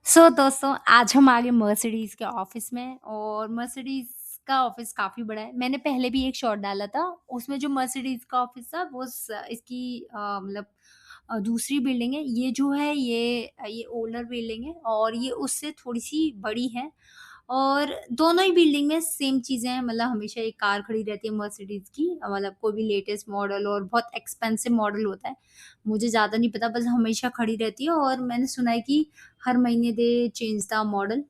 दोस्तों आज हम आ गए मर्सिडीज़ के ऑफ़िस में और मर्सिडीज़ का ऑफ़िस काफ़ी बड़ा है। मैंने पहले भी एक शॉट डाला था, उसमें जो मर्सिडीज़ का ऑफ़िस था वो इसकी मतलब दूसरी बिल्डिंग है। ये जो है ये ओल्डर बिल्डिंग है और ये उससे थोड़ी-सी बड़ी है और दोनों ही बिल्डिंग में सेम चीज़ें हैं, मतलब हमेशा एक कार खड़ी रहती है मर्सिडीज़ की, मतलब कोई भी लेटेस्ट मॉडल और बहुत एक्सपेंसिव मॉडल होता है। मुझे ज़्यादा नहीं पता, बस हमेशा खड़ी रहती है और मैंने सुना है कि हर महीने दे चेंज द मॉडल।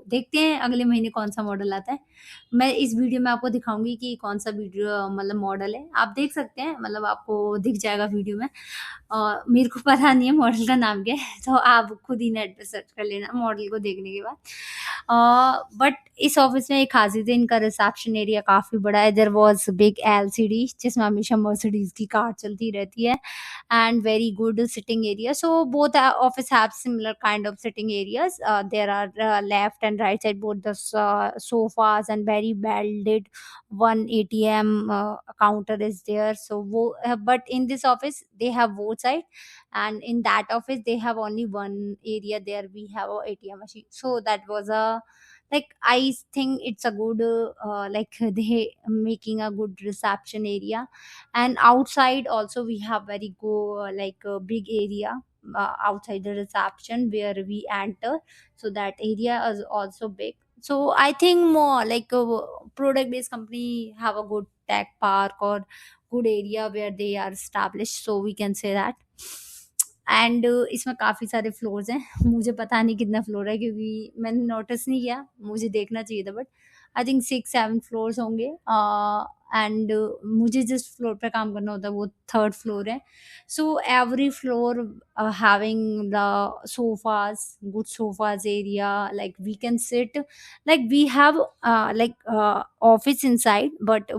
देखते हैं अगले महीने कौन-सा मॉडल आता है। मैं इस वीडियो में आपको दिखाऊँगी कि कौन-सा वीडियो मतलब मॉडल है। आप देख सकते हैं, मतलब आपको दिख जाएगा वीडियो में। मेरे को पता नहीं है मॉडल का नाम क्या है, तो आप खुद ही नेट पे सर्च कर लेना मॉडल को देखने के बाद। बट इस ऑफ़िस में एक ख़ासियत है, इनका रिसेप्शन एरिया काफ़ी बड़ा है। देयर वाज़ बिग एलसीडी जिसमें हमेशा मर्सिडीज़ की कार चलती रहती है and very good sitting area. So both office have similar kind of sitting areas. There are left and right side both the sofas and very well lit one ATM counter is there. But in this office they have both side, and in that office they have only one area. There we have a ATM machine. So that was a, like, I think it's a good like they making a good reception area. And outside also we have very like a big area outside the reception where we enter, so that area is also big. So I think more like a product based company have a good tech park or good area where they are established, so we can say that. And इसमें काफ़ी सारे floors हैं। मुझे पता नहीं कितना floor है क्योंकि मैंने नोटिस नहीं किया, मुझे देखना चाहिए था, बट आई थिंक 6-7 फ्लोर्स होंगे। एंड मुझे जिस फ्लोर पे काम करना होता है वो थर्ड फ्लोर है। So every floor having the sofas, good sofas area, like we can sit, like we have office inside, but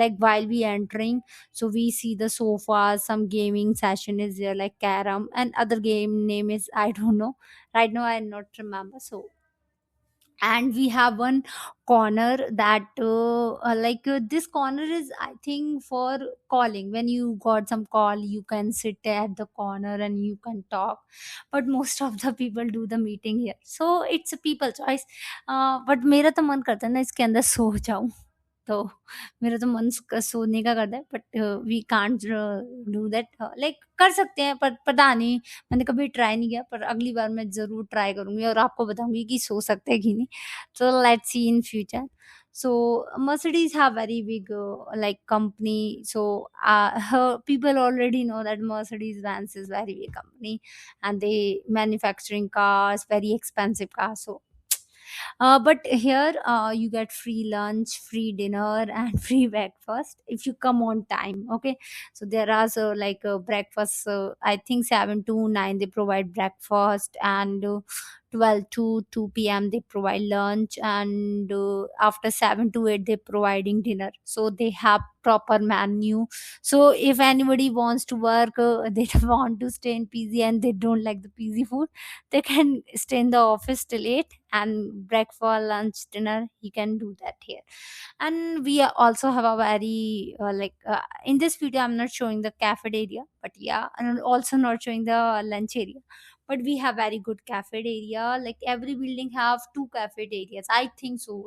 like while we entering, so we see the sofas, some gaming session is there like carom, and other game name is I don't know right now, I not remember. So and we have one corner that this corner is I think for calling. When you got some call, you can sit at the corner and you can talk, but most of the people do the meeting here, so it's a people choice. But मेरा तो मन करता है ना इसके अंदर सो जाऊं, तो मेरा तो मन सोने का करता है, but we can't do that. Like कर सकते हैं पर पता नहीं, मैंने कभी ट्राई नहीं किया, पर अगली बार मैं ज़रूर ट्राई करूँगी और आपको बताऊँगी कि सो सकते हैं कि नहीं। So let's see in future. So Mercedes have very big like company. So people already know that Mercedes-Benz is very big company, and they manufacturing cars, very expensive cars. So but here you get free lunch, free dinner, and free breakfast if you come on time. Okay, so there are breakfast. I think 7 to 9 they provide breakfast, and 12 to 2 p.m. they provide lunch, and after 7 to 8 they providing dinner. So they have proper menu. So if anybody wants to work, they don't want to stay in PZ and they don't like the PZ food, they can stay in the office till 8, and breakfast, lunch, dinner, he can do that here. And we also have a very in this video I'm not showing the cafe area, but yeah, and I'm also not showing the lunch area, but we have very good cafe area. Like every building have two cafe areas, I think so.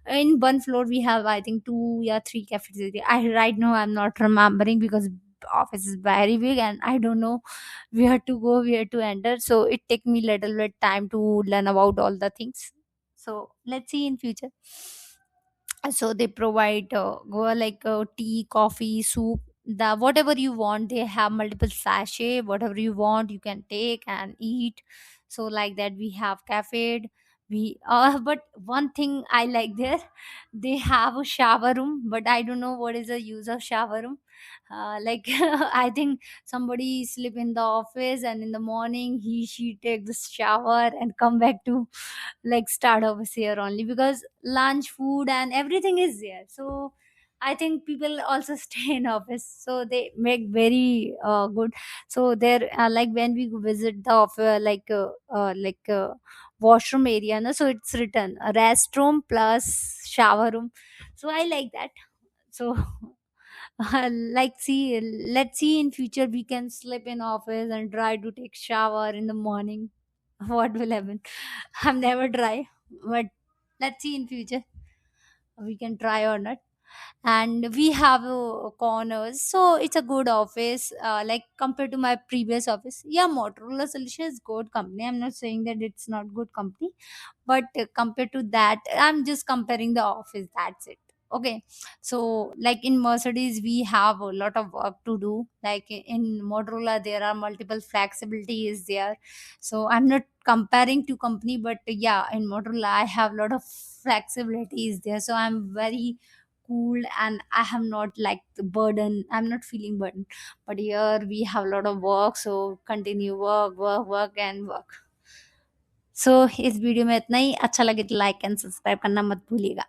In one floor we have I think two, yeah, three cafeteria. I right now I'm not remembering because office is very big and I don't know where to go, where to enter, so it take me little bit time to learn about all the things. So let's see in future. So they provide tea, coffee, soup, the whatever you want. They have multiple sachet, whatever you want you can take and eat. So like that we have cafe. We But one thing I like there, they have a shower room, but I don't know what is the use of shower room. I think somebody sleep in the office and in the morning he she take the shower and come back to like start over here only, because lunch, food, and everything is there. So I think people also stay in office, so they make very good. So there like when we visit the office washroom area, no, so it's written a restroom plus shower room. So I like that. So Like, see, let's see in future we can sleep in office and try to take shower in the morning. What will happen? I'm never try, but let's see in future we can try or not. And we have corners, so it's a good office, like compared to my previous office. Yeah, Motorola Solution is good company, I'm not saying that it's not good company, but compared to that, I'm just comparing the office, that's it. Okay, so like in Mercedes we have a lot of work to do, like in Motorola there are multiple flexibility is there. So I'm not comparing to company, but yeah, in Motorola I have a lot of flexibility is there, so I'm very cool and I have not like the burden, I'm not feeling burden. But here we have a lot of work, so continue work work work and work. सो इस video में इतना ही। अच्छा लगे तो like and subscribe करना मत भूलिएगा।